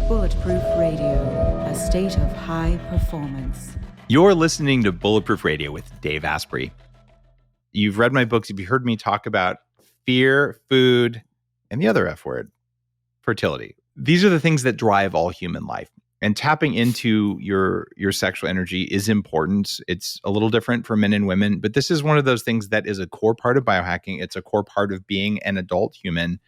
Bulletproof Radio, a state of high performance. You're listening to Bulletproof Radio with Dave Asprey. You've read my books. You've heard me talk about fear, food, and the other F word, fertility. These are the things that drive all human life. And tapping into your sexual energy is important. It's a little different for men and women, but this is one of those things that is a core part of biohacking. It's a core part of being an adult human.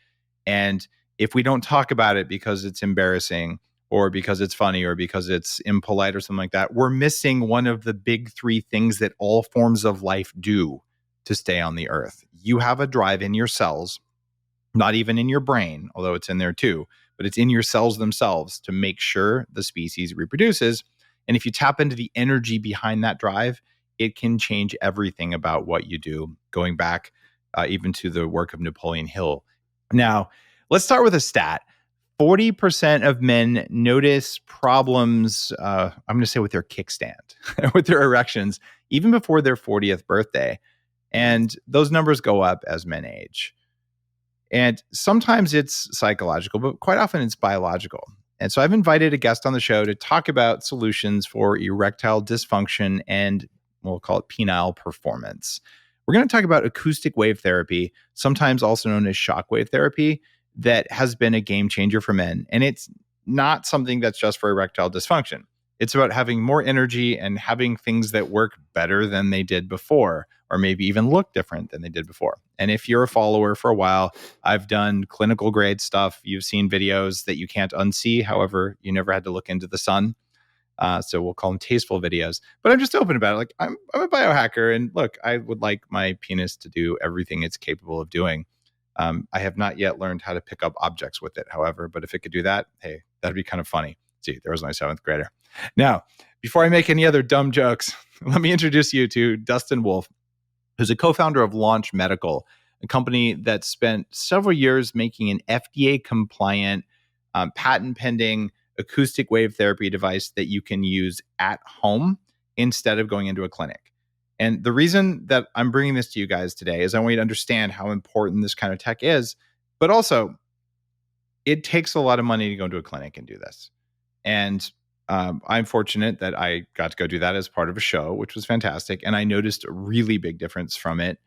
And if we don't talk about it because it's embarrassing or because it's funny or because it's impolite or something like that, we're missing one of the big three things that all forms of life do to stay on the earth. You have a drive in your cells, not even in your brain, although it's in there too, but it's in your cells themselves to make sure the species reproduces. And if you tap into the energy behind that drive, it can change everything about what you do, going back even to the work of Napoleon Hill. Now, let's start with a stat. 40% of men notice problems, I'm going to say with their kickstand, with their erections, even before their 40th birthday. And those numbers go up as men age. And sometimes it's psychological, but quite often it's biological. And so I've invited a guest on the show to talk about solutions for erectile dysfunction and we'll call it penile performance. We're going to talk about acoustic wave therapy, sometimes also known as shockwave therapy, that has been a game changer for men. And it's not something that's just for erectile dysfunction. It's about having more energy and having things that work better than they did before, or maybe even look different than they did before. And if you're a follower for a while, I've done clinical grade stuff. You've seen videos that you can't unsee. However, you never had to look into the sun. So we'll call them tasteful videos. But I'm just open about it. Like I'm a biohacker, and look, I would like my penis to do everything it's capable of doing. I have not yet learned how to pick up objects with it, however, but if it could do that, hey, that'd be kind of funny. See, there was my 7th grader. Now, before I make any other dumb jokes, let me introduce you to Dustin Wolff, who's a co-founder of Launch Medical, a company that spent several years making an FDA-compliant, patent-pending acoustic wave therapy device that you can use at home instead of going into a clinic. And the reason that I'm bringing this to you guys today is I want you to understand how important this kind of tech is, but also it takes a lot of money to go into a clinic and do this. And I'm fortunate that I got to go do that as part of a show, which was fantastic. And I noticed a really big difference from it.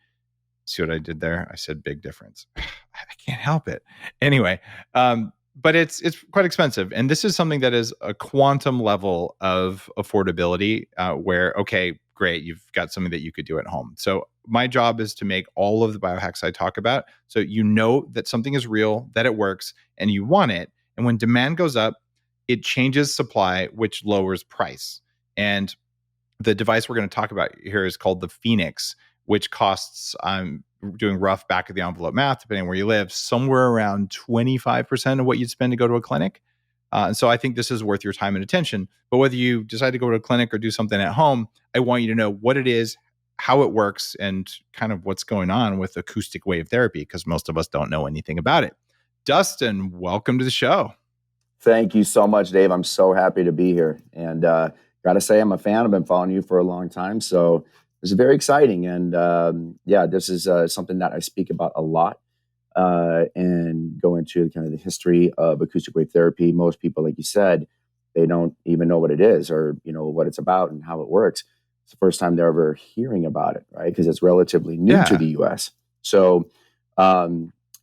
See what I did there? I said big difference. I can't help it. Anyway, but it's quite expensive. And this is something that is a quantum level of affordability where, okay, great, you've got something that you could do at home. So my job is to make all of the biohacks I talk about so you know that something is real, that it works, and you want it. And when demand goes up, it changes supply, which lowers price. And the device we're going to talk about here is called the Phoenix, which costs, I'm doing rough back of the envelope math, depending on where you live, somewhere around 25% of what you'd spend to go to a clinic. And so I think this is worth your time and attention. But whether you decide to go to a clinic or do something at home, I want you to know what it is, how it works, and kind of what's going on with acoustic wave therapy, because most of us don't know anything about it. Dustin, welcome to the show. Thank you so much, Dave. I'm so happy to be here. And got to say, I'm a fan. I've been following you for a long time. So this is very exciting. And yeah, this is something that I speak about a lot. And go into kind of the history of acoustic wave therapy. Most people, like you said, they don't even know what it is or, what it's about and how it works. It's the first time they're ever hearing about it, right? Because it's relatively new to the US. So,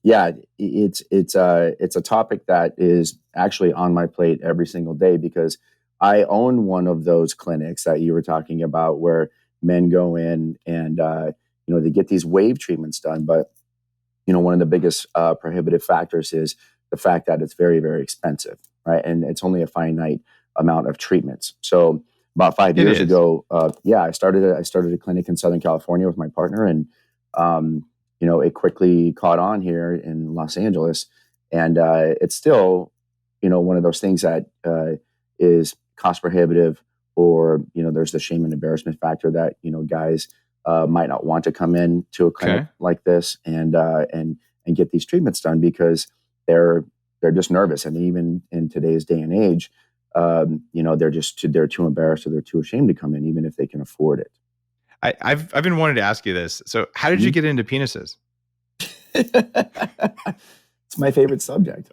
yeah, it's a topic that is actually on my plate every single day because I own one of those clinics that you were talking about where men go in and, they get these wave treatments done. But one of the biggest prohibitive factors is the fact that it's very, very expensive, right? And it's only a finite amount of treatments. So about 5 years ago, I started a clinic in Southern California with my partner, and it quickly caught on here in Los Angeles, and it's still, one of those things that is cost prohibitive, or there's the shame and embarrassment factor that guys might not want to come in to a clinic like this and get these treatments done because they're just nervous. And even in today's day and age, they're too embarrassed or they're too ashamed to come in, even if they can afford it. I've been wanting to ask you this. So how did you get into penises? It's my favorite subject.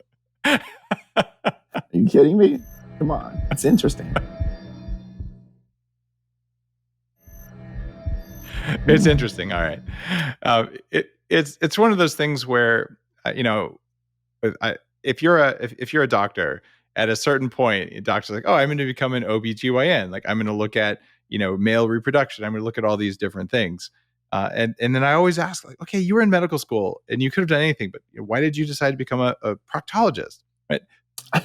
Are you kidding me? Come on. It's interesting. It's interesting. All right. It's one of those things where, if you're a doctor, at a certain point, a doctor's like, oh, I'm going to become an OBGYN. Like, I'm going to look at, male reproduction. I'm going to look at all these different things. And then I always ask, like, okay, you were in medical school and you could have done anything, but why did you decide to become a proctologist? Right.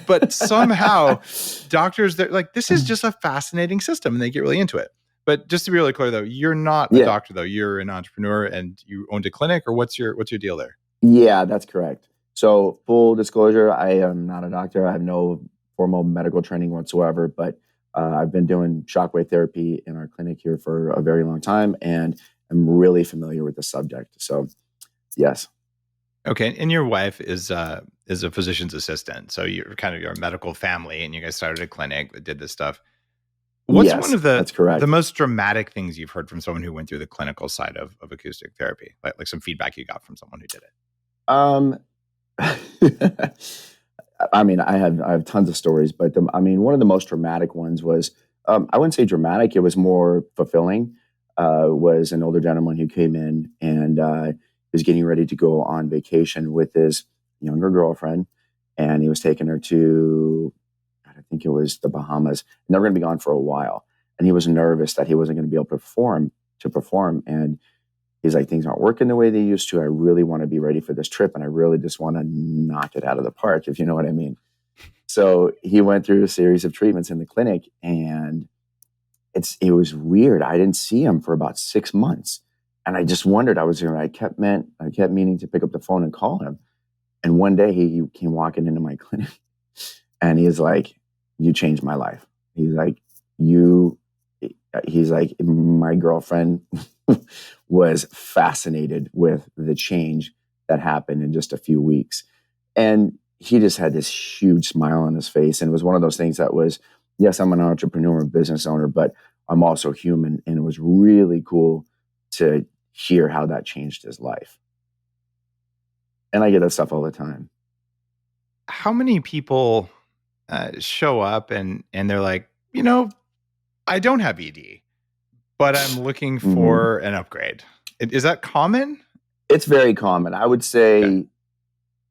But somehow doctors, they're like, this is just a fascinating system, and they get really into it. But just to be really clear, though, you're not a doctor, though. You're an entrepreneur and you owned a clinic, or what's your deal there? Yeah, that's correct. So full disclosure, I am not a doctor. I have no formal medical training whatsoever, but I've been doing shockwave therapy in our clinic here for a very long time, and I'm really familiar with the subject. So, yes. Okay, and your wife is a physician's assistant, so you're a medical family, and you guys started a clinic that did this stuff. What's one of that's correct. the most dramatic things you've heard from someone who went through the clinical side of acoustic therapy? Like some feedback you got from someone who did it? I mean, I have tons of stories, but one of the most dramatic ones was, I wouldn't say dramatic, it was more fulfilling, was an older gentleman who came in and was getting ready to go on vacation with his younger girlfriend, and he was taking her to, I think it was the Bahamas, and they were going to be gone for a while. And he was nervous that he wasn't going to be able to perform. And he's like, things aren't working the way they used to. I really want to be ready for this trip, and I really just want to knock it out of the park, if you know what I mean. So he went through a series of treatments in the clinic, and it was weird. I didn't see him for about 6 months. And I just wondered, I kept meaning to pick up the phone and call him. And one day he came walking into my clinic, and he's like, you changed my life. He's like, my girlfriend was fascinated with the change that happened in just a few weeks. And he just had this huge smile on his face. And it was one of those things that was, yes, I'm an entrepreneur and business owner, but I'm also human. And it was really cool to hear how that changed his life. And I get that stuff all the time. How many people show up and they're like, I don't have ED, but I'm looking for an upgrade? Is that common? It's very common. I would say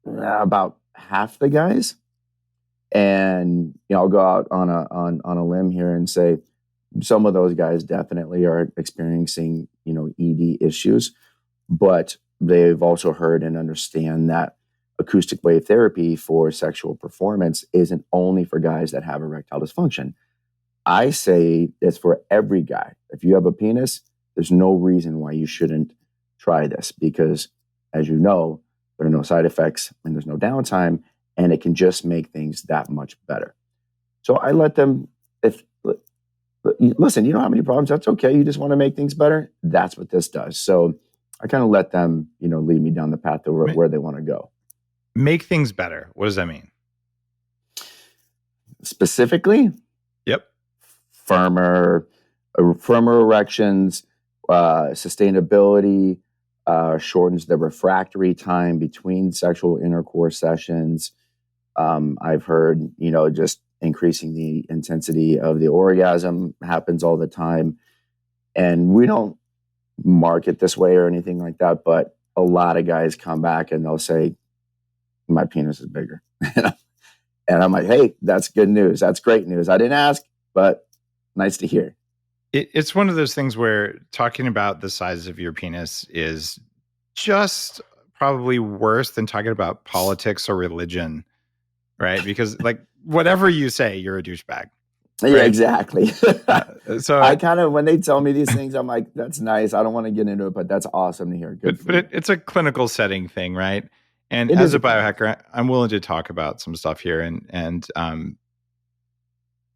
about half the guys. And I'll go out on a limb here and say some of those guys definitely are experiencing ED issues, but they've also heard and understand that acoustic wave therapy for sexual performance isn't only for guys that have erectile dysfunction. I say it's for every guy. If you have a penis, there's no reason why you shouldn't try this, because, as you know, there are no side effects and there's no downtime, and it can just make things that much better. So I let them, listen, you don't have any problems, that's okay. You just want to make things better. That's what this does. So I kind of let them, lead me down the path to where they want to go. Make things better. What does that mean? Specifically? Yep. Firmer erections, sustainability, shortens the refractory time between sexual intercourse sessions. I've heard, just increasing the intensity of the orgasm happens all the time. And we don't market this way or anything like that, but a lot of guys come back and they'll say, my penis is bigger. And I'm like, hey, that's good news. That's great news. I didn't ask, but nice to hear. It's one of those things where talking about the size of your penis is just probably worse than talking about politics or religion, right? Because whatever you say, you're a douchebag. Right? Yeah, exactly. So I kind of, when they tell me these things, I'm like, that's nice. I don't want to get into it, but that's awesome to hear. Good but it's a clinical setting thing, right? And it as a biohacker, I'm willing to talk about some stuff here. And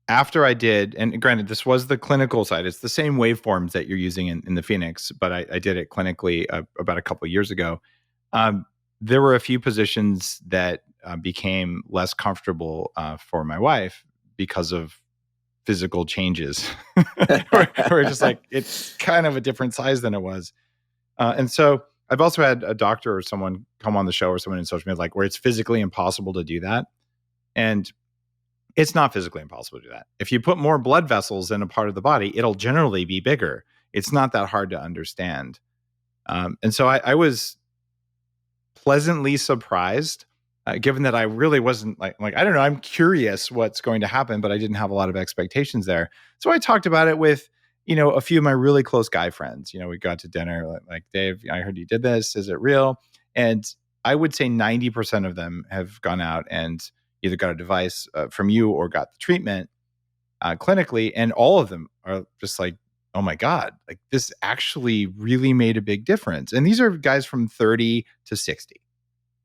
after I did, and granted, this was the clinical side. It's the same waveforms that you're using in the Phoenix, but I did it clinically about a couple of years ago. There were a few positions that became less comfortable for my wife because of physical changes. Or just like, it's kind of a different size than it was. And so I've also had a doctor or someone come on the show, or someone in social media, where it's physically impossible to do that. And It's not physically impossible to do that. If you put more blood vessels in a part of the body, it'll generally be bigger. It's not that hard to understand. And so I was pleasantly surprised, given that I really wasn't like, I don't know, I'm curious what's going to happen, but I didn't have a lot of expectations there. So I talked about it with, a few of my really close guy friends. We got to dinner, like, Dave, I heard you did this. Is it real? And I would say 90% of them have gone out and either got a device from you or got the treatment clinically. And all of them are just like, oh my God, like this actually really made a big difference. And these are guys from 30 to 60,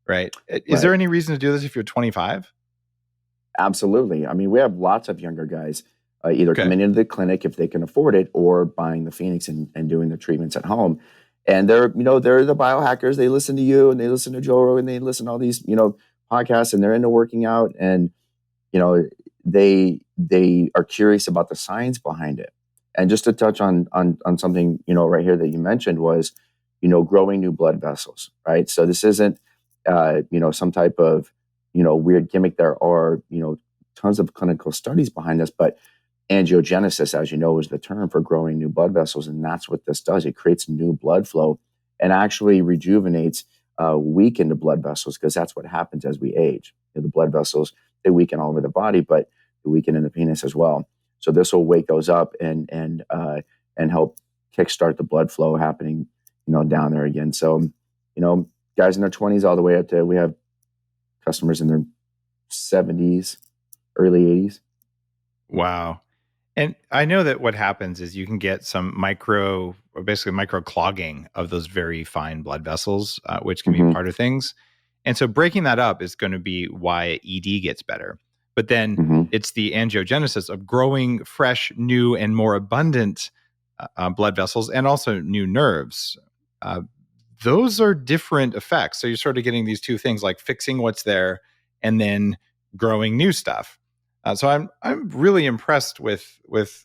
right? Is there any reason to do this if you're 25? Absolutely. I mean, we have lots of younger guys either coming into the clinic if they can afford it, or buying the Phoenix and doing the treatments at home. And they're the biohackers. They listen to you and they listen to Joe Rogan, and they listen to all these, podcasts, and they're into working out, and, they are curious about the science behind it. And just to touch on something, right here that you mentioned was, growing new blood vessels, right? So this isn't, some type of, weird gimmick. There are, tons of clinical studies behind this, but angiogenesis, as you know, is the term for growing new blood vessels. And that's what this does. It creates new blood flow and actually rejuvenates weakened blood vessels, because that's what happens as we age. The blood vessels, they weaken all over the body, but they weaken in the penis as well. So this will wake those up and help kickstart the blood flow happening, down there again. So, guys in their 20s all the way up to, we have customers in their 70s, early 80s. Wow. And I know that what happens is you can get some micro clogging of those very fine blood vessels, which can be part of things. And so breaking that up is going to be why ED gets better. But then it's the angiogenesis of growing fresh, new, and more abundant blood vessels, and also new nerves. Those are different effects. So you're sort of getting these two things, like fixing what's there and then growing new stuff. So I'm really impressed with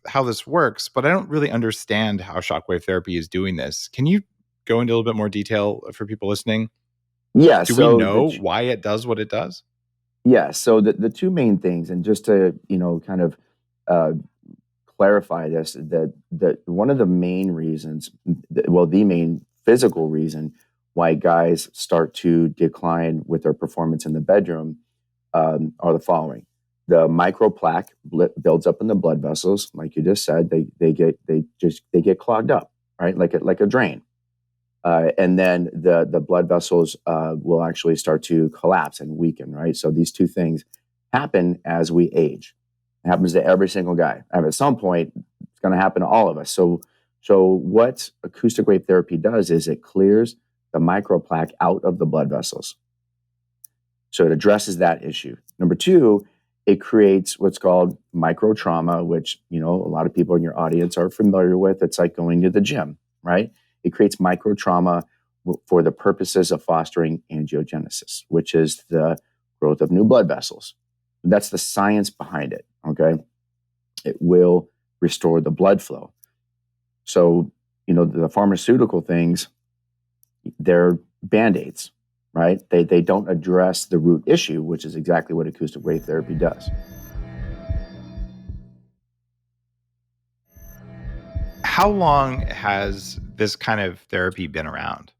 how this works, but I don't really understand how shockwave therapy is doing this. Can you go into a little bit more detail for people listening? Yeah. Do we know why it does what it does? Yeah. So the two main things, and just to, kind of clarify this, that one of the main reasons, the main physical reason why guys start to decline with their performance in the bedroom are the following. The microplaque builds up in the blood vessels, like you just said. They get clogged up, right? Like a drain. And then the blood vessels will actually start to collapse and weaken, right? So these two things happen as we age. It happens to every single guy. And at some point, it's going to happen to all of us. So what acoustic wave therapy does is it clears the microplaque out of the blood vessels. So it addresses that issue. Number two, it creates what's called microtrauma, which, a lot of people in your audience are familiar with. It's like going to the gym, right? It creates microtrauma for the purposes of fostering angiogenesis, which is the growth of new blood vessels. That's the science behind it, okay? It will restore the blood flow. So, the pharmaceutical things, they're Band-Aids, right? They don't address the root issue, which is exactly what acoustic wave therapy does. How long has this kind of therapy been around?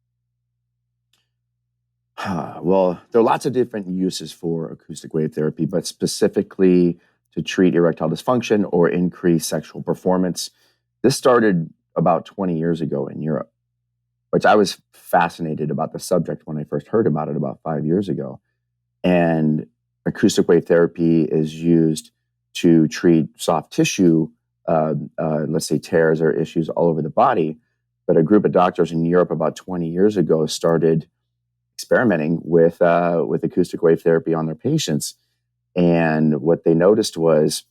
Well, there are lots of different uses for acoustic wave therapy, but specifically to treat erectile dysfunction or increase sexual performance. This started about 20 years ago in Europe, which I was fascinated about the subject when I first heard about it about 5 years ago. And acoustic wave therapy is used to treat soft tissue, let's say tears or issues all over the body. But a group of doctors in Europe about 20 years ago started experimenting with acoustic wave therapy on their patients. And what they noticed was,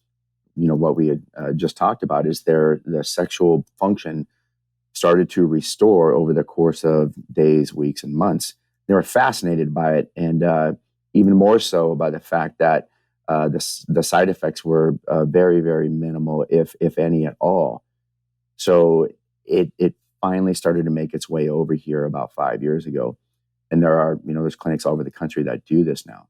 what we had just talked about, is the sexual function started to restore over the course of days, weeks, and months. They were fascinated by it, and even more so by the fact that the side effects were very, very minimal, if any at all. So it finally started to make its way over here about 5 years ago. And there's clinics all over the country that do this now.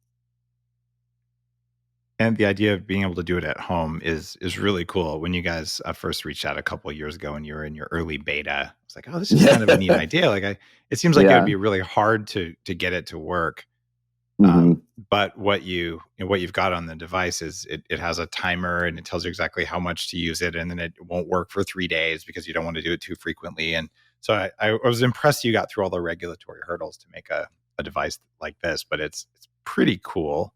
And the idea of being able to do it at home is really cool. When you guys first reached out a couple of years ago and you were in your early beta, it's like, oh, this is kind of a neat idea. Like, it seems like it would Yeah. be really hard to get it to work. Mhm. But what you've got on the device is it has a timer and it tells you exactly how much to use it, and then it won't work for 3 days because you don't want to do it too frequently. And so I was impressed you got through all the regulatory hurdles to make a device like this, but it's pretty cool.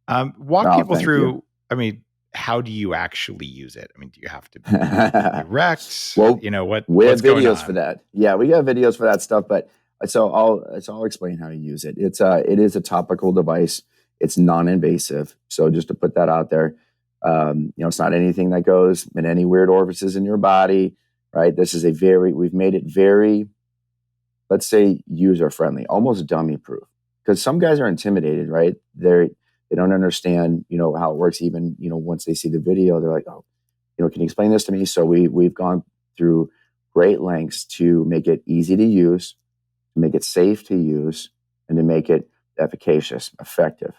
Walk Oh, people thank through. you. I mean, how do you actually use it? I mean, do you have to be erect? Well, we have what's going videos for on? that. Yeah, we got videos for that stuff. But I'll explain how you use it. It is a topical device. It's non-invasive. So just to put that out there, it's not anything that goes in any weird orifices in your body, right? This is we've made it very, let's say, user friendly, almost dummy proof. Because some guys are intimidated, right? They don't understand, how it works. Even, once they see the video, they're like, oh, can you explain this to me? So we've gone through great lengths to make it easy to use, to make it safe to use, and to make it efficacious, effective.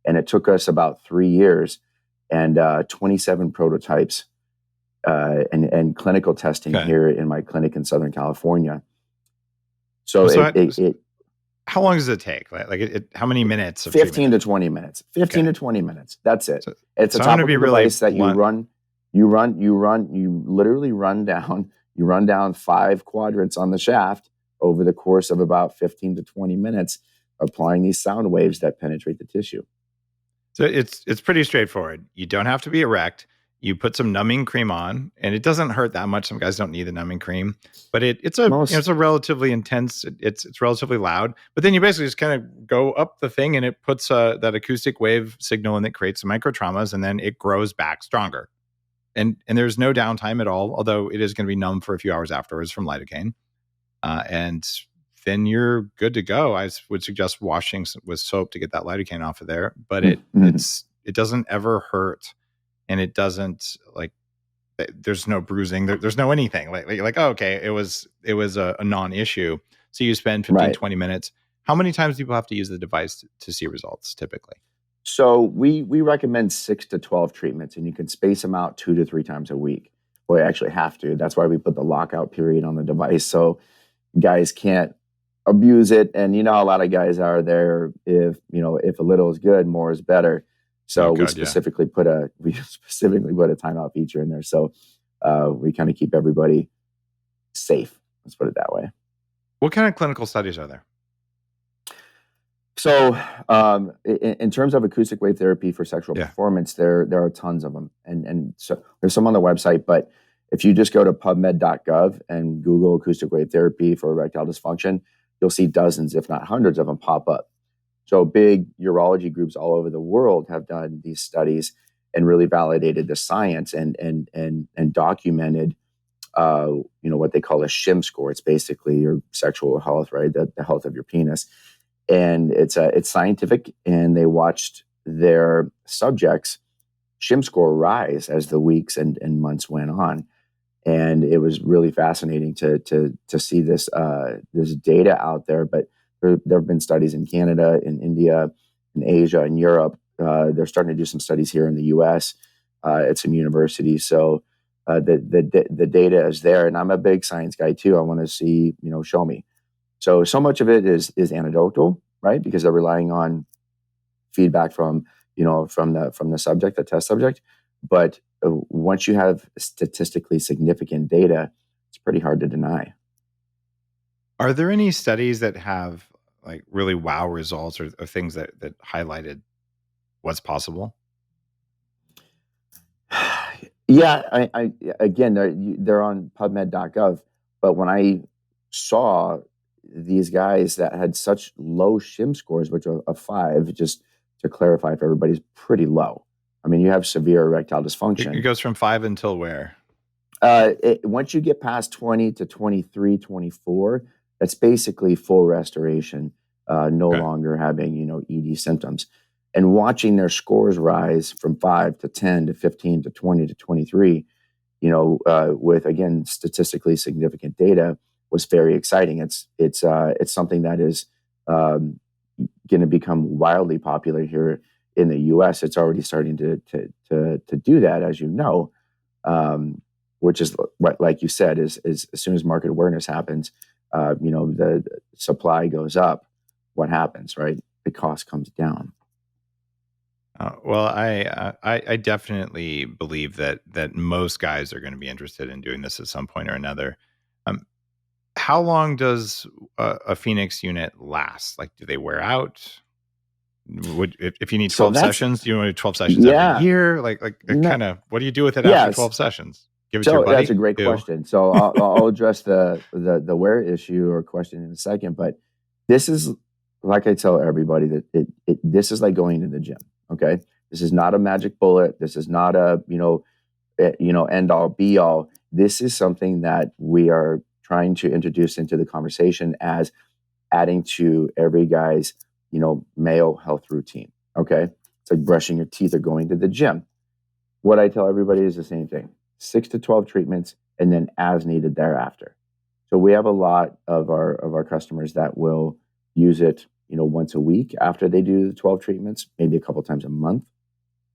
And it took us about 3 years and 27 prototypes and clinical testing here in my clinic in Southern California. So how long does it take? How many minutes? 15 to 20 minutes. 15 to 20 minutes. That's it. It's a topical device that you literally run down 5 quadrants on the shaft over the course of about 15 to 20 minutes, applying these sound waves that penetrate the tissue. So it's pretty straightforward. You don't have to be erect. You put some numbing cream on, and it doesn't hurt that much. Some guys don't need the numbing cream, but it's a relatively intense. It's relatively loud. But then you basically just kind of go up the thing, and it puts that acoustic wave signal, and it creates some micro traumas, and then it grows back stronger. And there's no downtime at all, although it is going to be numb for a few hours afterwards from lidocaine, and then you're good to go. I would suggest washing with soap to get that lidocaine off of there, but it doesn't ever hurt. And it doesn't there's no bruising. There's no anything oh, okay. It was a non-issue. So you spend 15, 20 minutes. How many times do people have to use the device to see results typically? So we recommend 6 to 12 treatments, and you can space them out 2 to 3 times a week. Well, you actually have to. That's why we put the lockout period on the device. So guys can't abuse it. And a lot of guys are there. If a little is good, more is better. So we specifically put a timeout feature in there. So we kind of keep everybody safe. Let's put it that way. What kind of clinical studies are there? So in terms of acoustic wave therapy for sexual performance, there are tons of them. And so there's some on the website, but if you just go to pubmed.gov and Google acoustic wave therapy for erectile dysfunction, you'll see dozens, if not hundreds of them pop up. So big urology groups all over the world have done these studies and really validated the science and documented, what they call a shim score. It's basically your sexual health, right? The health of your penis. And it's scientific, and they watched their subjects' shim score rise as the weeks and months went on. And it was really fascinating to see this data out there. But there have been studies in Canada, in India, in Asia, in Europe. They're starting to do some studies here in the U.S. At some universities. So the data is there, and I'm a big science guy too. I want to see, show me. So much of it is anecdotal, right? Because they're relying on feedback from the subject, the test subject. But once you have statistically significant data, it's pretty hard to deny. Are there any studies that have really wow results or things that highlighted what's possible? Yeah, I again, they're on PubMed.gov. But when I saw these guys that had such low shim scores, which are a 5, just to clarify for everybody's pretty low. I mean, you have severe erectile dysfunction. It goes from 5 until where? Once you get past 20 to 23, 24, that's basically full restoration, no longer having, ED symptoms. And watching their scores rise from 5 to 10 to 15 to 20 to 23, with, again, statistically significant data was very exciting. It's something that is going to become wildly popular here in the U.S., it's already starting to do that, as you know, which is what, like you said, is as soon as market awareness happens, the supply goes up. What happens, right? The cost comes down. Well, I definitely believe that most guys are going to be interested in doing this at some point or another. How long does a Phoenix unit last? Like, do they wear out? If you need 12 sessions, do you want to do 12 sessions every year? Like kind of, what do you do with it after 12 sessions? Give it to your buddy? That's a great question. So I'll address the wear issue or question in a second, but this is, like I tell everybody, that this is like going to the gym. Okay. This is not a magic bullet. This is not a, end all be all. This is something that we are trying to introduce into the conversation as adding to every guy's, male health routine. Okay. It's like brushing your teeth or going to the gym. What I tell everybody is the same thing: 6 to 12 treatments, and then as needed thereafter. So we have a lot of our customers that will use it, once a week after they do the 12 treatments, maybe a couple times a month.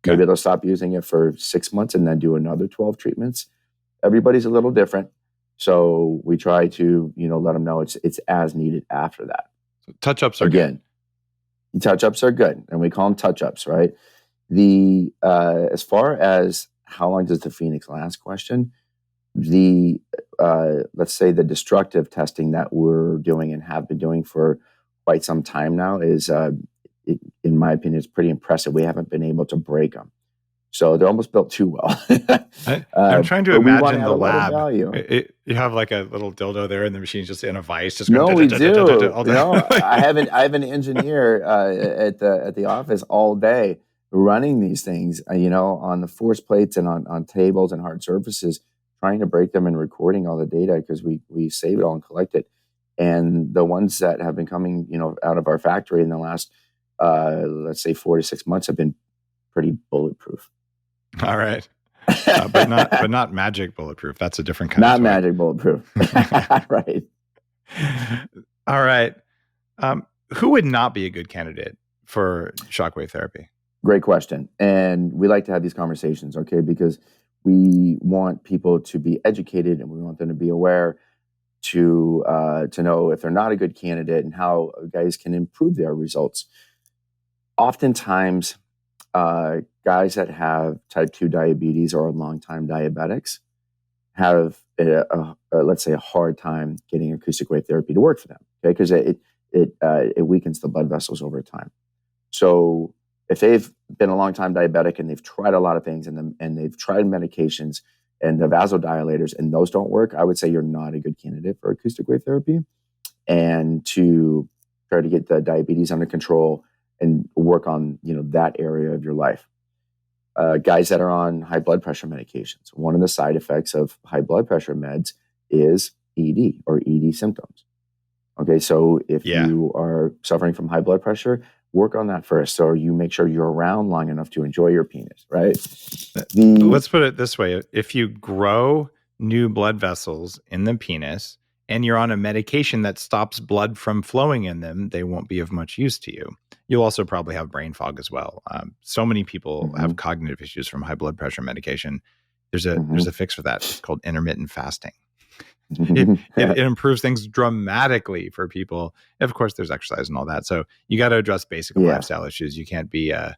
Okay. Maybe they'll stop using it for 6 months and then do another 12 treatments. Everybody's a little different. So we try to, let them know it's as needed after that. So touch-ups are good. Touch-ups are good, and we call them touch-ups, right? As far as how long does the Phoenix last question, let's say the destructive testing that we're doing and have been doing for quite some time now is, in my opinion, it's pretty impressive. We haven't been able to break them. So they're almost built too well. I'm trying to imagine the lab. You have like a little dildo there, and the machine's just in a vice. Just no, we do. I have an engineer at the office all day running these things, on the force plates and on tables and hard surfaces, trying to break them and recording all the data because we save it all and collect it. And the ones that have been coming, out of our factory in the last, let's say 4 to 6 months have been pretty bulletproof. All right. But not magic bulletproof. That's a different kind not of Not magic bulletproof. Right. All right. Who would not be a good candidate for shockwave therapy? Great question. And we like to have these conversations, okay? Because we want people to be educated and we want them to be aware to know if they're not a good candidate and how guys can improve their results. Oftentimes, guys that have type 2 diabetes or are long-time diabetics have, let's say, a hard time getting acoustic wave therapy to work for them, okay? Because it weakens the blood vessels over time. So if they've been a long-time diabetic and they've tried a lot of things and they've tried medications and the vasodilators and those don't work, I would say you're not a good candidate for acoustic wave therapy. And to try to get the diabetes under control and work on, that area of your life. Guys that are on high blood pressure medications, one of the side effects of high blood pressure meds is ED or ED symptoms. Okay, so if you are suffering from high blood pressure, work on that first, so you make sure you're around long enough to enjoy your penis, right? Let's put it this way. If you grow new blood vessels in the penis and you're on a medication that stops blood from flowing in them, they won't be of much use to you. You'll also probably have brain fog as well. So many people have cognitive issues from high blood pressure medication. There's a fix for that. It's called intermittent fasting. It improves things dramatically for people. Of course, there's exercise and all that. So you got to address basic lifestyle issues. You can't be a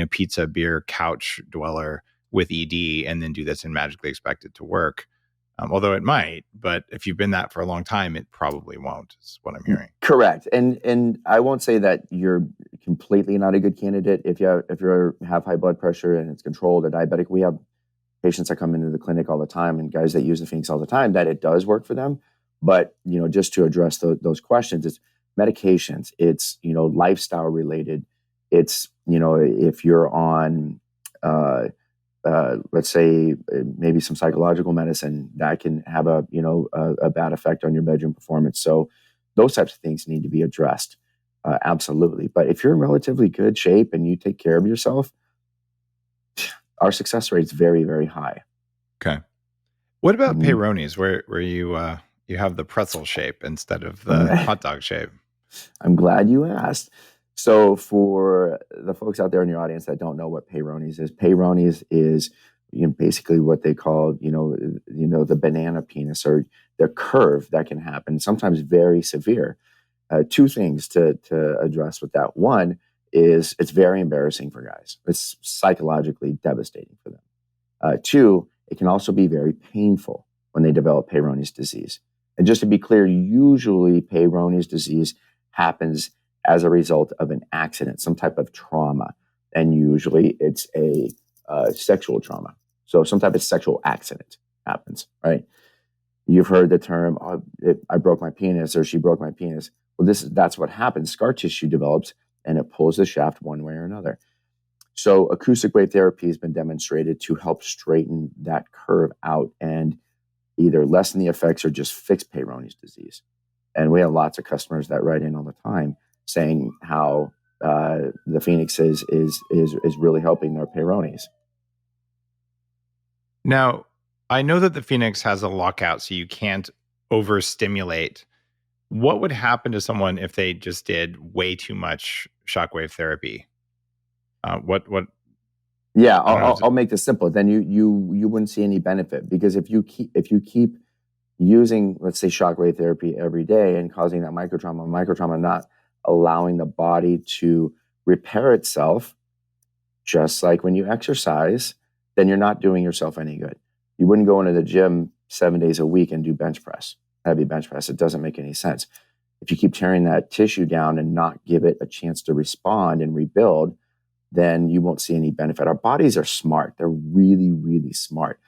pizza, beer, couch dweller with ED and then do this and magically expect it to work. Although it might, but if you've been that for a long time, it probably won't, is what I'm hearing. Correct. And I won't say that you're completely not a good candidate if you have high blood pressure and it's controlled or diabetic. We have patients that come into the clinic all the time and guys that use the Phoenix all the time that it does work for them. But, just to address those questions, it's medications, it's, lifestyle related. It's, if you're on, let's say maybe some psychological medicine that can have a bad effect on your bedroom performance. So those types of things need to be addressed. Absolutely. But if you're in relatively good shape and you take care of yourself, our success rate is very, very high. Okay. What about peyronie's where you have the pretzel shape instead of the hot dog shape? I'm glad you asked. So for the folks out there in your audience that don't know what Peyronie's is basically what they call, the banana penis, or the curve that can happen, sometimes very severe. Two things to address with that. One is it's very embarrassing for guys. It's psychologically devastating for them. Two, it can also be very painful when they develop Peyronie's disease. And just to be clear, usually Peyronie's disease happens as a result of an accident, some type of trauma. And usually it's a sexual trauma. So some type of sexual accident happens, right? You've heard the term, I broke my penis, or she broke my penis. Well, that's what happens. Scar tissue develops and it pulls the shaft one way or another. So acoustic wave therapy has been demonstrated to help straighten that curve out and either lessen the effects or just fix Peyronie's disease. And we have lots of customers that write in all the time saying how the Phoenix is really helping their Peyronie's. Now, I know that the Phoenix has a lockout, so you can't overstimulate. What would happen to someone if they just did way too much shockwave therapy? What? Yeah, I'll make this simple. Then you wouldn't see any benefit, because if you keep using, let's say, shockwave therapy every day and causing that microtrauma not allowing the body to repair itself, just like when you exercise, then you're not doing yourself any good. You wouldn't go into the gym 7 days a week and do heavy bench press. It doesn't make any sense. If you keep tearing that tissue down and not give it a chance to respond and rebuild, then you won't see any benefit. Our bodies are smart. They're really, really smart.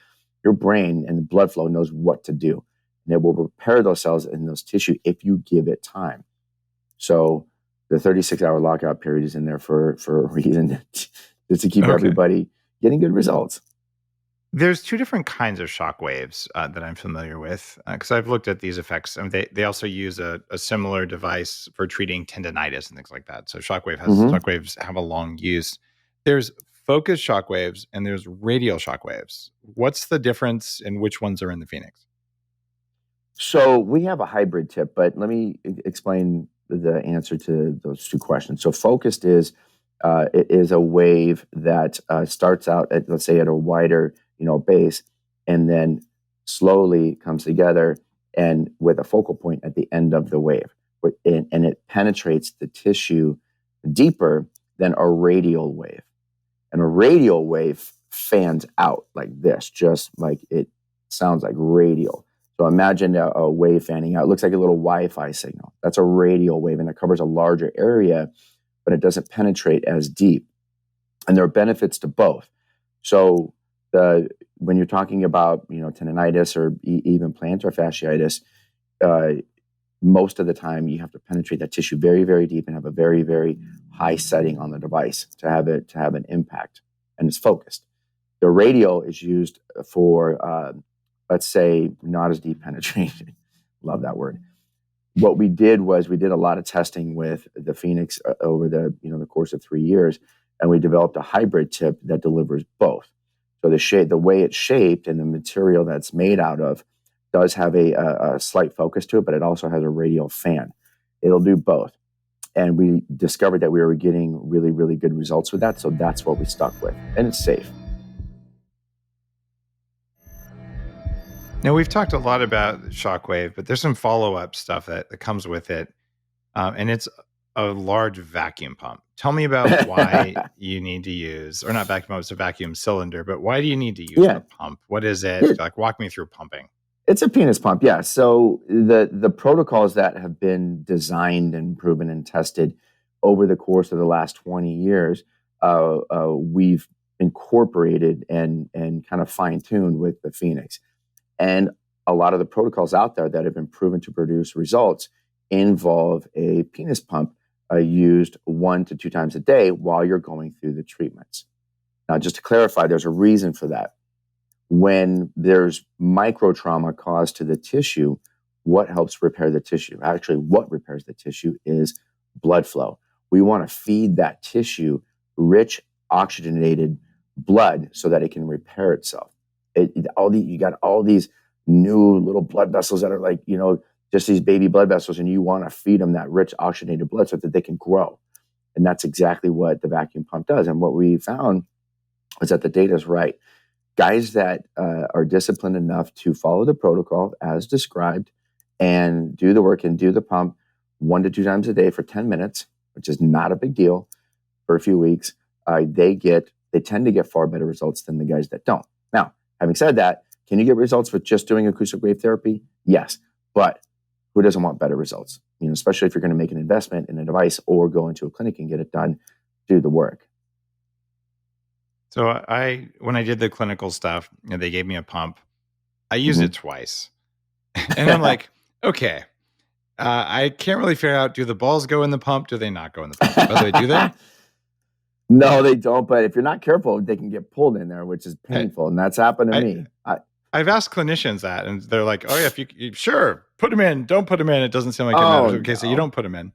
Your brain and the blood flow knows what to do. And it will repair those cells in those tissue if you give it time. So the 36-hour lockout period is in there for a reason, just to keep everybody getting good results. There's two different kinds of shock waves that I'm familiar with, because I've looked at these effects. And they also use a similar device for treating tendonitis and things like that. So shockwaves have a long use. There's focused shockwaves and there's radial shockwaves. What's the difference and which ones are in the Phoenix? So we have a hybrid tip, but let me explain the answer to those two questions. So focused is a wave that starts out at, let's say, at a wider base, and then slowly comes together and with a focal point at the end of the wave. And it penetrates the tissue deeper than a radial wave. And a radial wave fans out like this, just like it sounds like radial. So imagine a wave fanning out. It looks like a little Wi-Fi signal. That's a radial wave, and it covers a larger area, but it doesn't penetrate as deep. And there are benefits to both. So when you're talking about tendonitis or even plantar fasciitis, most of the time you have to penetrate that tissue very, very deep and have a very, very high setting on the device to have an impact, and it's focused. The radial is used for let's say not as deep penetration. Love that word. What we did was we did a lot of testing with the Phoenix over the course of 3 years, and we developed a hybrid tip that delivers both. So the way it's shaped and the material that's made out of does have a slight focus to it, but it also has a radial fan. It'll do both. And we discovered that we were getting really, really good results with that. So that's what we stuck with. And it's safe. Now, we've talked a lot about shockwave, but there's some follow-up stuff that comes with it. And it's a large vacuum pump. Tell me about why you need to use, or not vacuum pump, it's a vacuum cylinder, but why do you need to use the pump? What is it? Like, walk me through pumping. It's a penis pump, yeah. So the protocols that have been designed and proven and tested over the course of the last 20 years, we've incorporated and kind of fine-tuned with the Phoenix. And a lot of the protocols out there that have been proven to produce results involve a penis pump used 1 to 2 times a day while you're going through the treatments. Now, just to clarify, there's a reason for that. When there's micro trauma caused to the tissue, what helps repair the tissue? Actually, what repairs the tissue is blood flow. We want to feed that tissue rich, oxygenated blood so that it can repair itself. You got all these new little blood vessels that are like, just these baby blood vessels, and you want to feed them that rich oxygenated blood so that they can grow. And that's exactly what the vacuum pump does. And what we found is that the data is right. Guys that are disciplined enough to follow the protocol as described and do the work and do the pump 1 to 2 times a day for 10 minutes, which is not a big deal for a few weeks, they tend to get far better results than the guys that don't. Now, having said that, can you get results with just doing acoustic wave therapy? Yes, but who doesn't want better results? Especially if you're going to make an investment in a device or go into a clinic and get it done, do the work. So when I did the clinical stuff, they gave me a pump. I used it twice. And I'm like, okay, I can't really figure out, do the balls go in the pump? Do they not go in the pump? By the way, do they? No, they don't. But if you're not careful, they can get pulled in there, which is painful. And that's happened to me. I've asked clinicians that, and they're like, oh yeah, if you sure, put them in, don't put them in. It doesn't seem like it matters. Okay, so you don't put them in.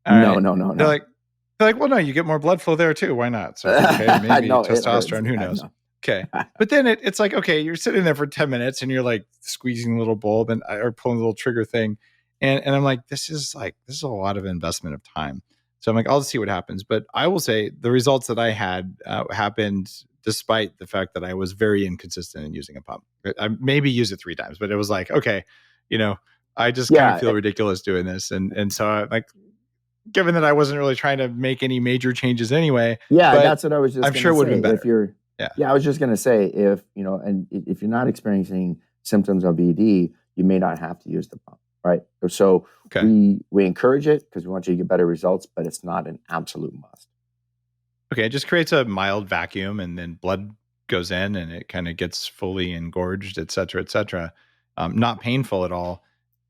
No. They're like, well, no, you get more blood flow there too. Why not? So okay, maybe No, testosterone, who knows? Okay. But then it's like, okay, you're sitting there for 10 minutes and you're like squeezing the little bulb or pulling the little trigger thing. And I'm like, this is a lot of investment of time. So I'm like, I'll see what happens. But I will say the results that I had happened despite the fact that I was very inconsistent in using a pump. I maybe used it 3 times, but it was like, okay, I just kind of feel ridiculous doing this. And so I'm like, given that I wasn't really trying to make any major changes anyway. Yeah, that's what I was just I'm sure it would have been better. If you're, I was just going to say, if you're not experiencing symptoms of ED, you may not have to use the pump, right? So we encourage it because we want you to get better results, but it's not an absolute must. Okay, it just creates a mild vacuum and then blood goes in and it kind of gets fully engorged, et cetera, et cetera. Not painful at all.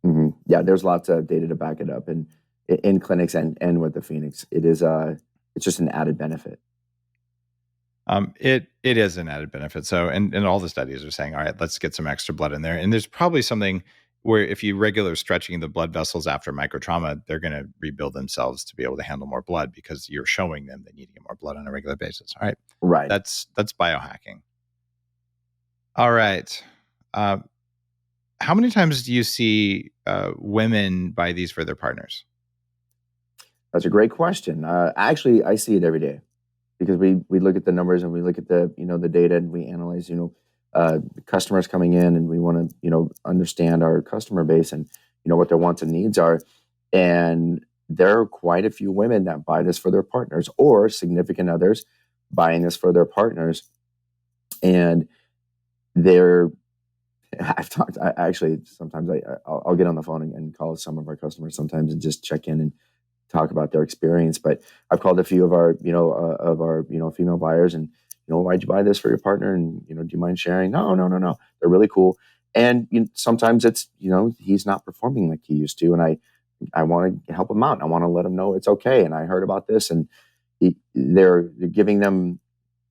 Mm-hmm. Yeah, there's lots of data to back it up. And in clinics and with the Phoenix, it's just an added benefit. It is an added benefit. So, and all the studies are saying, all right, let's get some extra blood in there. And there's probably something where if you regular stretching the blood vessels after microtrauma, they're going to rebuild themselves to be able to handle more blood because you're showing them they need to get more blood on a regular basis. All right. Right. That's biohacking. All right. How many times do you see women buy these for their partners? That's a great question. Actually, I see it every day because we look at the numbers and we look at the the data and we analyze the customers coming in and we want to understand our customer base and what their wants and needs are. And there are quite a few women that buy this for their partners or significant others buying this for their partners. And sometimes I'll get on the phone and call some of our customers sometimes and just check in and talk about their experience. But I've called a few of our female buyers and why'd you buy this for your partner, and do you mind sharing? No, they're really cool. And sometimes it's he's not performing like he used to, and I want to help him out. I want to let him know it's okay, and I heard about this, and they're giving them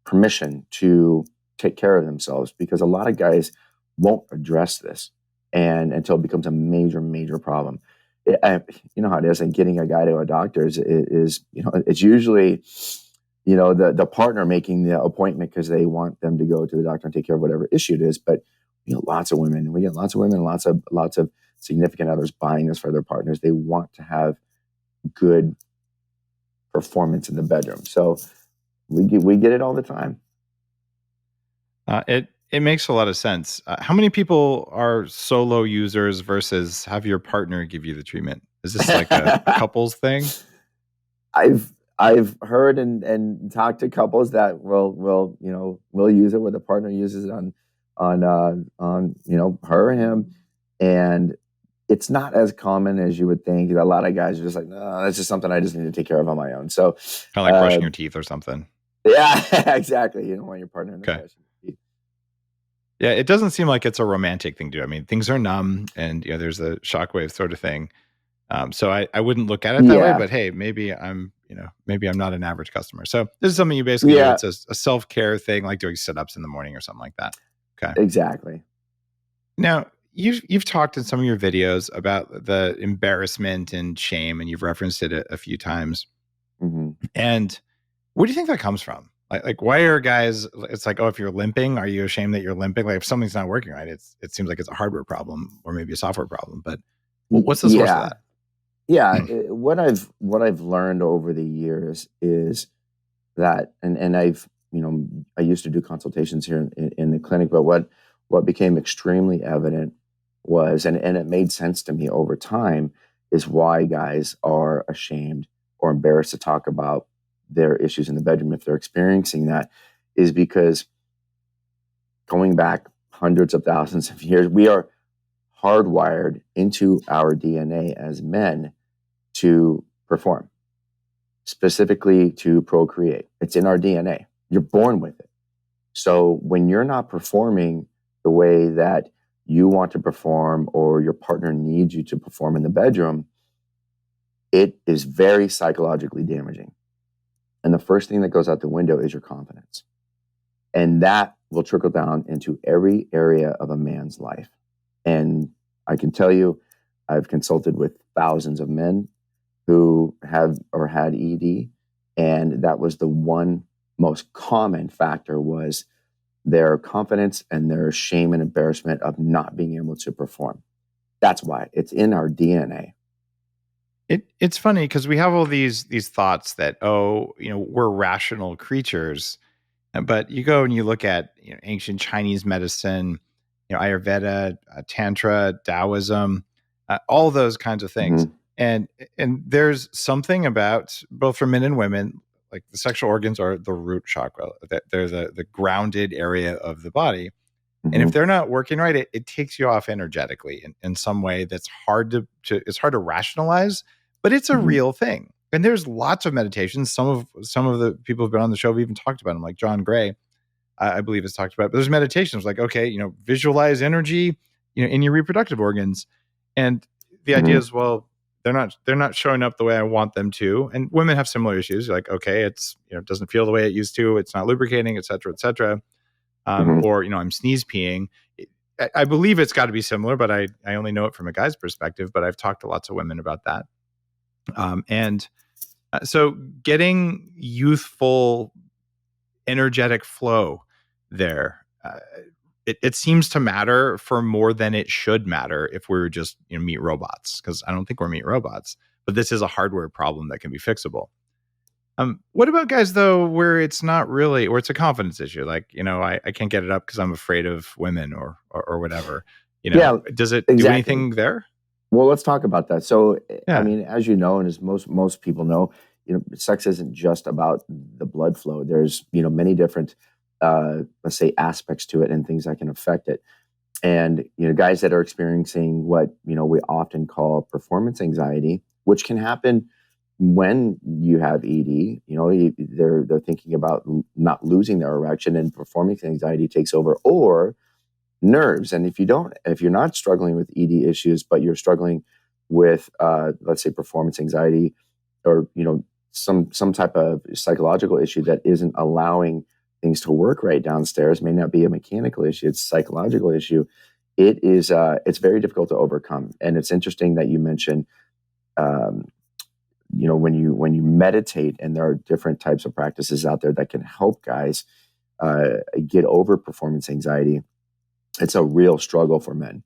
permission to take care of themselves, because a lot of guys won't address this and until it becomes a major problem. You know how it is, and getting a guy to a doctor is it's usually the partner making the appointment because they want them to go to the doctor and take care of whatever issue it is. But we get lots of women, lots of significant others buying this for their partners. They want to have good performance in the bedroom. So we get it all the time. It makes a lot of sense. How many people are solo users versus have your partner give you the treatment? Is this like a couples thing? I've heard and talked to couples that will use it where the partner uses it on her or him, and it's not as common as you would think. A lot of guys are just like, no, that's just something I just need to take care of on my own. So kind of like brushing your teeth or something. Yeah, exactly. You don't want your partner in the brushing your teeth. Yeah, it doesn't seem like it's a romantic thing to do. I mean, things are numb, and there's a shockwave sort of thing. So I wouldn't look at it that way. But hey, maybe I'm not an average customer. So this is something you basically do. It's a self-care thing, like doing sit-ups in the morning or something like that. Okay, exactly. Now you've talked in some of your videos about the embarrassment and shame, and you've referenced it a few times. Mm-hmm. And where do you think that comes from? Like why are guys? It's like, oh, if you're limping, are you ashamed that you're limping? Like if something's not working right, it seems like it's a hardware problem or maybe a software problem. But what's the source of that? Yeah, what I've learned over the years is that, and I used to do consultations here in the clinic, but what became extremely evident was, and it made sense to me over time, is why guys are ashamed or embarrassed to talk about their issues in the bedroom if they're experiencing that, is because going back hundreds of thousands of years, we are hardwired into our DNA as men to perform, specifically to procreate. It's in our DNA. You're born with it. So when you're not performing the way that you want to perform or your partner needs you to perform in the bedroom, it is very psychologically damaging. And the first thing that goes out the window is your confidence. And that will trickle down into every area of a man's life. And I can tell you, I've consulted with thousands of men who have or had ED, and that was the one most common factor, was their confidence and their shame and embarrassment of not being able to perform. That's why it's in our DNA. It's funny because we have all these thoughts that, we're rational creatures, but you go and you look at ancient Chinese medicine, Ayurveda, Tantra, Taoism, all those kinds of things. Mhm. And there's something about, both for men and women, like the sexual organs are the root chakra. They're the grounded area of the body. And if Mhm. they're not working right, it takes you off energetically in some way that's hard it's hard to rationalize, but it's a Mhm. real thing. And there's lots of meditations. Some of the people who've been on the show have even talked about them, like John Gray, I believe has talked about it. But there's meditations like, okay, visualize energy, in your reproductive organs. And the idea Mhm. is, well, they're not showing up the way I want them to. And women have similar issues. Like, okay, it's, it doesn't feel the way it used to. It's not lubricating, et cetera, et cetera. Mhm. Or, I'm sneeze peeing. I believe it's got to be similar, but I only know it from a guy's perspective, but I've talked to lots of women about that. So getting youthful, energetic flow there, it seems to matter for more than it should matter if we're just meat robots, because I don't think we're meat robots, but this is a hardware problem that can be fixable. What about guys though, where it's not really, or it's a confidence issue? Like, I can't get it up because I'm afraid of women or whatever, Yeah, does it do exactly. anything there? Well, let's talk about that. So, I Yeah. mean, as you know, and as most people know, sex isn't just about the blood flow. There's, many different, let's say, aspects to it and things that can affect it. And, guys that are experiencing what, we often call performance anxiety, which can happen when you have ED, they're thinking about not losing their erection, and performance anxiety takes over, or nerves. And if you're not struggling with ED issues, but you're struggling with, let's say, performance anxiety, or, some type of psychological issue that isn't allowing things to work right downstairs, may not be a mechanical issue, it's a psychological issue. It's very difficult to overcome. And it's interesting that you mentioned, um, when you meditate, and there are different types of practices out there that can help guys get over performance anxiety. It's a real struggle for men.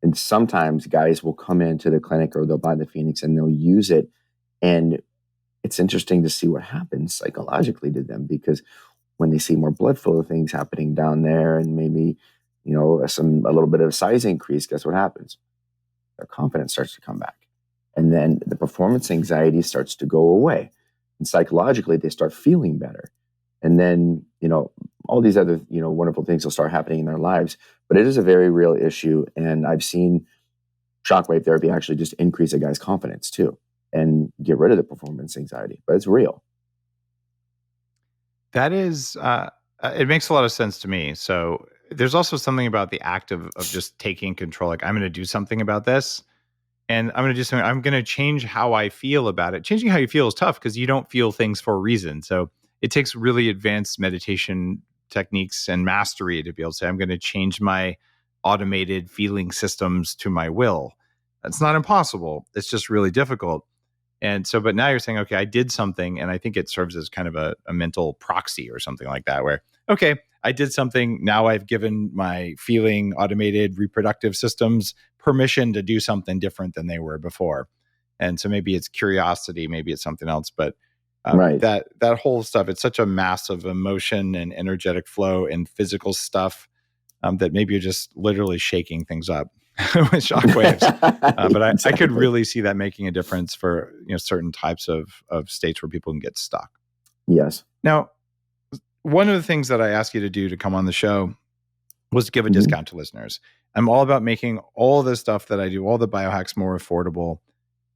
And sometimes guys will come into the clinic, or they'll buy the Phoenix and they'll use it. And it's interesting to see what happens psychologically to them, because when they see more blood flow, things happening down there, and maybe, a little bit of size increase, guess what happens? Their confidence starts to come back. And then the performance anxiety starts to go away. And psychologically, they start feeling better. And then, all these other, wonderful things will start happening in their lives. But it is a very real issue. And I've seen shockwave therapy actually just increase a guy's confidence too, and get rid of the performance anxiety. But it's real. That is, it makes a lot of sense to me. So there's also something about the act of just taking control. Like, I'm going to do something about this, and I'm going to do something. I'm going to change how I feel about it. Changing how you feel is tough because you don't feel things for a reason. So it takes really advanced meditation techniques and mastery to be able to say, I'm going to change my automated feeling systems to my will. It's not impossible. It's just really difficult. And so, but now you're saying, okay, I did something, and I think it serves as kind of a mental proxy or something like that, where, okay, I did something. Now I've given my feeling automated reproductive systems permission to do something different than they were before. And so maybe it's curiosity, maybe it's something else, but Right. that whole stuff, it's such a massive emotion and energetic flow and physical stuff that maybe you're just literally shaking things up with shockwaves. But I could Exactly. really see that making a difference for certain types of states where people can get stuck. Yes. Now, one of the things that I asked you to do to come on the show was to give a Mhm. discount to listeners. I'm all about making all the stuff that I do, all the biohacks, more affordable.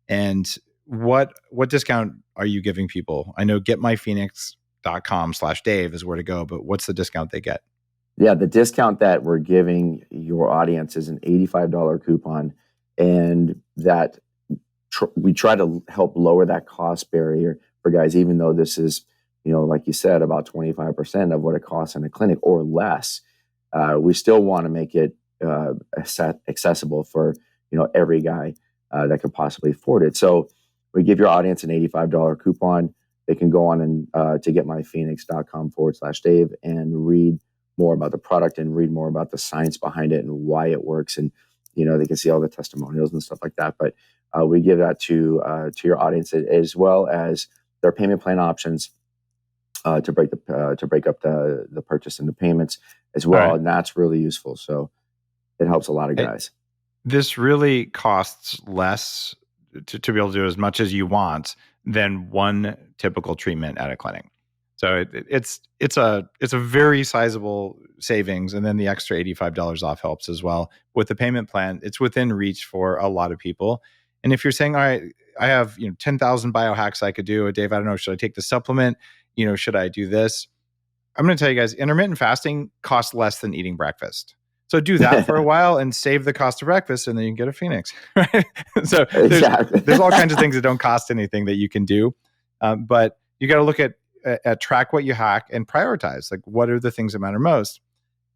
And what discount are you giving people? I know getmyphoenix.com/Dave is where to go, but what's the discount they get? Yeah, the discount that we're giving your audience is an $85 coupon, and that we try to help lower that cost barrier for guys, even though this is, like you said, about 25% of what it costs in a clinic or less. We still want to make it accessible for, every guy that could possibly afford it. So we give your audience an $85 coupon. They can go on and to getmyphoenix.com/Dave and read more about the product and read more about the science behind it and why it works. And, they can see all the testimonials and stuff like that. But we give that to your audience, as well as their payment plan options to break up the purchase into payments as well. Right. And that's really useful. So it helps a lot of guys. This really costs less to be able to do as much as you want than one typical treatment at a clinic. So it's a very sizable savings, and then the extra $85 off helps as well. With the payment plan, it's within reach for a lot of people. And if you're saying, all right, I have 10,000 biohacks I could do, Dave, I don't know, should I take the supplement? Should I do this? I'm going to tell you guys, intermittent fasting costs less than eating breakfast. So do that for a while and save the cost of breakfast, and then you can get a Phoenix. Right? So Exactly. there's all kinds of things that don't cost anything that you can do, but you got to look at track what you hack and prioritize. Like, what are the things that matter most?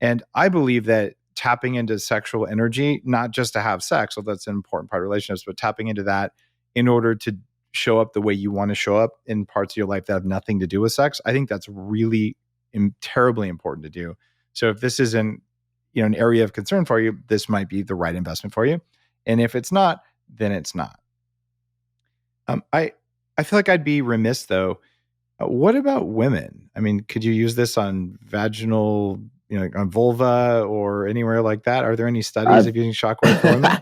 And I believe that tapping into sexual energy, not just to have sex, although that's an important part of relationships, but tapping into that in order to show up the way you want to show up in parts of your life that have nothing to do with sex, I think that's really terribly important to do. So if this isn't an area of concern for you, this might be the right investment for you. And if it's not, then it's not. I feel like I'd be remiss though. What about women? I mean, could you use this on vaginal, on vulva or anywhere like that? Are there any studies of using Shockwave for women?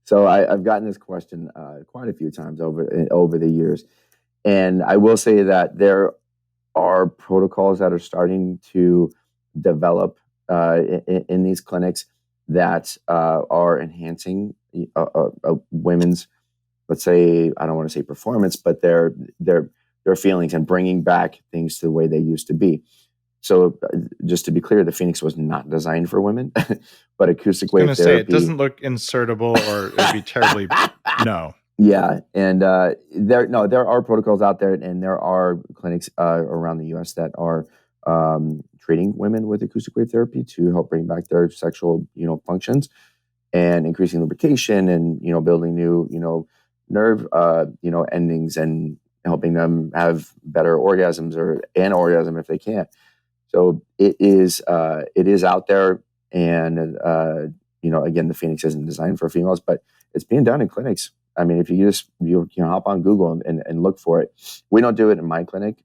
So I've gotten this question quite a few times over the years, and I will say that there are protocols that are starting to develop in these clinics that are enhancing women's, let's say, I don't want to say performance, but their feelings and bringing back things to the way they used to be. So just to be clear, the Phoenix was not designed for women, but acoustic wave therapy. It doesn't look insertable, or it'd be terribly no. Yeah, and there are protocols out there, and there are clinics around the U.S. that are treating women with acoustic wave therapy to help bring back their sexual, functions, and increasing lubrication, and building new, nerve, endings, and helping them have better orgasms or an orgasm if they can't. So it is out there, and again, the Phoenix isn't designed for females, but it's being done in clinics. I mean, if you just hop on Google and look for it. We don't do it in my clinic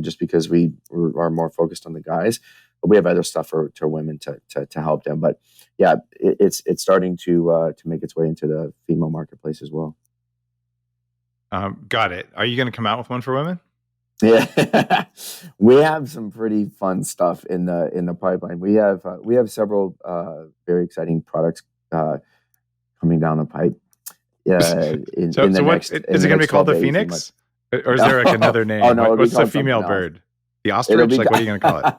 just because we are more focused on the guys, but we have other stuff for women to help them. But yeah, it's starting to make its way into the female marketplace as well. Got it. Are you going to come out with one for women? Yeah, we have some pretty fun stuff in the pipeline. We have several very exciting products coming down the pipe. Yeah, is it going to be called the Phoenix, or is there like another name? Oh no, what's the female bird? The ostrich? Like, what are you going to call it?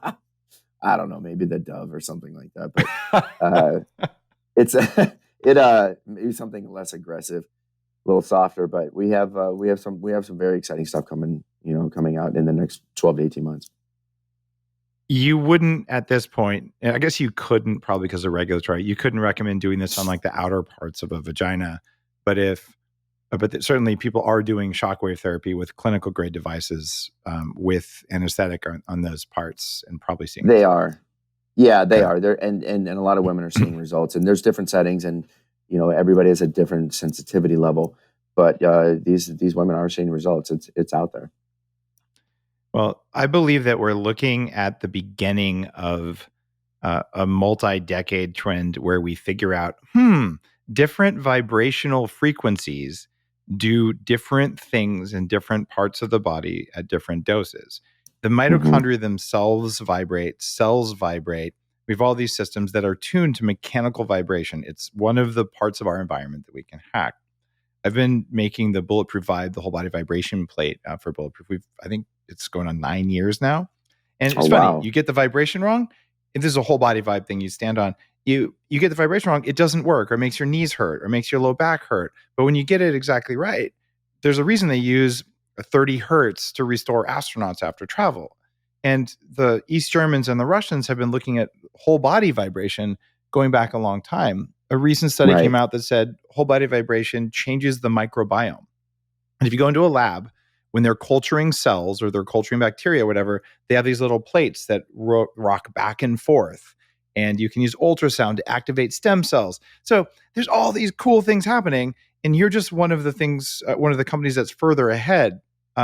I don't know, maybe the dove or something like that. But maybe something less aggressive, a little softer. But we have some very exciting stuff coming out in the next 12 to 18 months. You wouldn't at this point, I guess you couldn't, probably because of regulatory, you couldn't recommend doing this on like the outer parts of a vagina. But certainly people are doing shockwave therapy with clinical grade devices with anesthetic on those parts, and probably seeing they are. Yeah, they are. There and a lot of women are seeing results, and there's different settings, and everybody has a different sensitivity level. but these women are seeing results. It's out there. Well, I believe that we're looking at the beginning of a multi-decade trend where we figure out, different vibrational frequencies do different things in different parts of the body at different doses. The mitochondria themselves vibrate, cells vibrate. We have all these systems that are tuned to mechanical vibration. It's one of the parts of our environment that we can hack. I've been making the Bulletproof Vibe, the whole body vibration plate for Bulletproof. I think it's going on 9 years now. And it's funny, wow. You get the vibration wrong. If this is a whole body vibe thing you stand on, you get the vibration wrong, it doesn't work, or it makes your knees hurt, or makes your low back hurt. But when you get it exactly right, there's a reason they use 30 hertz to restore astronauts after travel. And the East Germans and the Russians have been looking at whole body vibration going back a long time. A recent study came out that said whole body vibration changes the microbiome. And if you go into a lab, when they're culturing cells or they're culturing bacteria, whatever, they have these little plates that rock back and forth. And you can use ultrasound to activate stem cells. So there's all these cool things happening. And you're just one of the things, one of the companies that's further ahead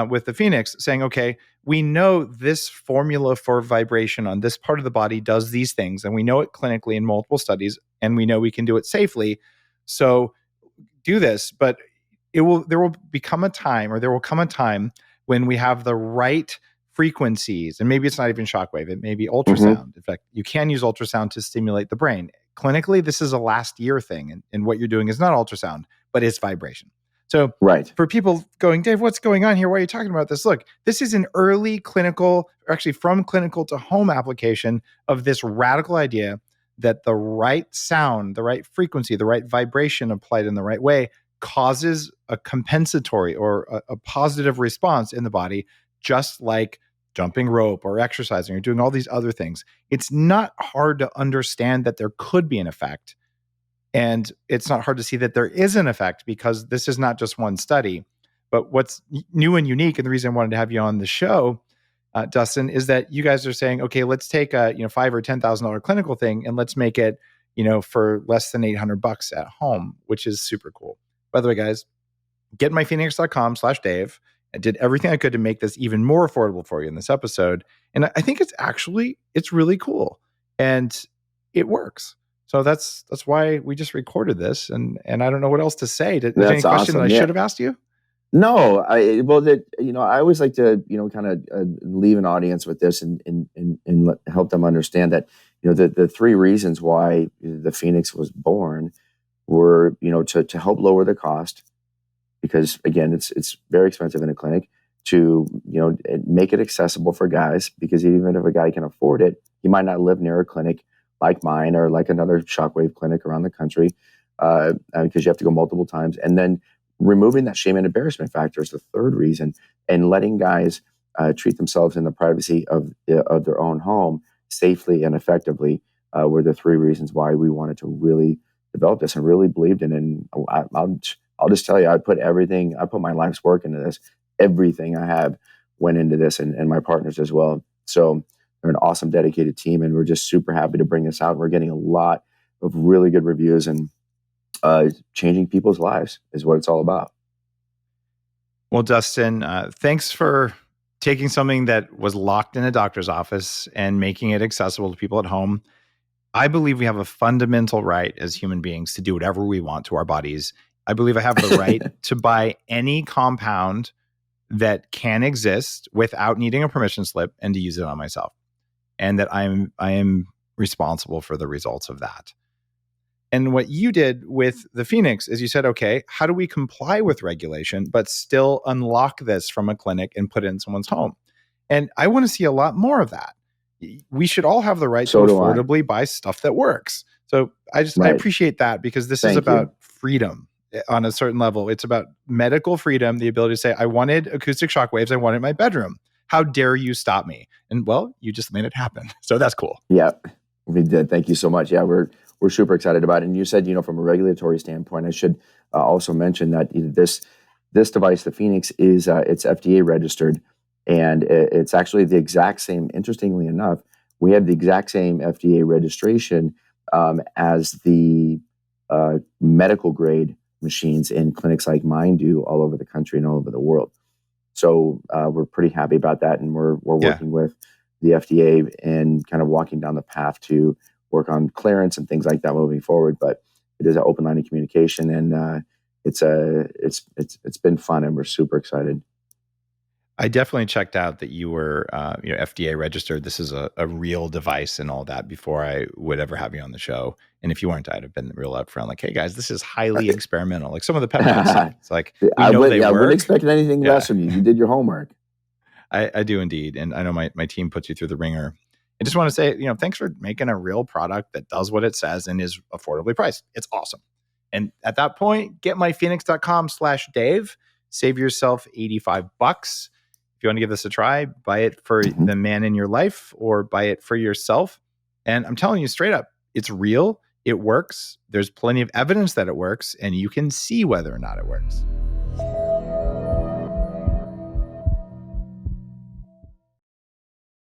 with the Phoenix, saying, okay, we know this formula for vibration on this part of the body does these things. And we know it clinically in multiple studies, and we know we can do it safely. So do this. But there will come a time when we have the right frequencies, and maybe it's not even shockwave, it may be ultrasound. In fact, you can use ultrasound to stimulate the brain. Clinically, this is a last year thing, and what you're doing is not ultrasound, but it's vibration. So for people going, Dave, what's going on here? Why are you talking about this? Look, this is an early clinical, or actually from clinical to home application of this radical idea that the right sound, the right frequency, the right vibration applied in the right way causes a compensatory or a positive response in the body, just like jumping rope or exercising or doing all these other things. It's not hard to understand that there could be an effect. And it's not hard to see that there is an effect, because this is not just one study. But what's new and unique, and the reason I wanted to have you on the show, Dustin, is that you guys are saying, okay, let's take a $5,000 or $10,000 clinical thing and let's make it for less than $800 at home, which is super cool. By the way, guys, getmyphoenix.com/Dave. I did everything I could to make this even more affordable for you in this episode. And I think it's really cool, and it works. So that's why we just recorded this, and I don't know what else to say. Is there any question that I should have asked you? No, I always like to, kind of leave an audience with this and help them understand that, the three reasons why the Phoenix was born were, to help lower the cost, because again, it's very expensive in a clinic, to, make it accessible for guys, because even if a guy can afford it, he might not live near a clinic like mine or like another Shockwave clinic around the country, because you have to go multiple times. And then removing that shame and embarrassment factor is the third reason, and letting guys treat themselves in the privacy of their own home safely and effectively were the three reasons why we wanted to really develop this and really believed in it. And I'll just tell you, I put my life's work into this. Everything I have went into this, and my partners as well. So they're an awesome, dedicated team, and we're just super happy to bring this out. We're getting a lot of really good reviews, and changing people's lives is what it's all about. Well, Dustin, thanks for taking something that was locked in a doctor's office and making it accessible to people at home. I believe we have a fundamental right as human beings to do whatever we want to our bodies. I believe I have the right to buy any compound that can exist without needing a permission slip and to use it on myself. And that I am responsible for the results of that. And what you did with the Phoenix is you said, okay, how do we comply with regulation, but still unlock this from a clinic and put it in someone's home? And I want to see a lot more of that. We should all have the right to affordably buy stuff that works. So I appreciate that, because this is about freedom on a certain level. It's about medical freedom, the ability to say, I wanted acoustic shockwaves, I wanted in my bedroom. How dare you stop me? And well, you just made it happen. So that's cool. Yeah, we did. Thank you so much. Yeah, we're super excited about it. And you said, from a regulatory standpoint, I should also mention that this device, the Phoenix, is it's FDA registered, and it's actually the exact same. Interestingly enough, we have the exact same FDA registration as the medical grade machines in clinics like mine do all over the country and all over the world. So we're pretty happy about that, and we're working with the FDA and kind of walking down the path to work on clearance and things like that moving forward. But it is an open line of communication, and it's been fun, and we're super excited. I definitely checked out that you were FDA registered. This is a real device and all that before I would ever have you on the show. And if you weren't, I'd have been real upfront, like, hey guys, this is highly experimental. Like some of the peptides, it's like I they work. wouldn't expect anything less from you. You did your homework. I do indeed, and I know my team puts you through the ringer. I just want to say, thanks for making a real product that does what it says and is affordably priced. It's awesome. And at that point, get myphoenix.com/Dave. Save yourself $85. If you want to give this a try, buy it for the man in your life or buy it for yourself. And I'm telling you straight up, it's real. It works. There's plenty of evidence that it works, and you can see whether or not it works.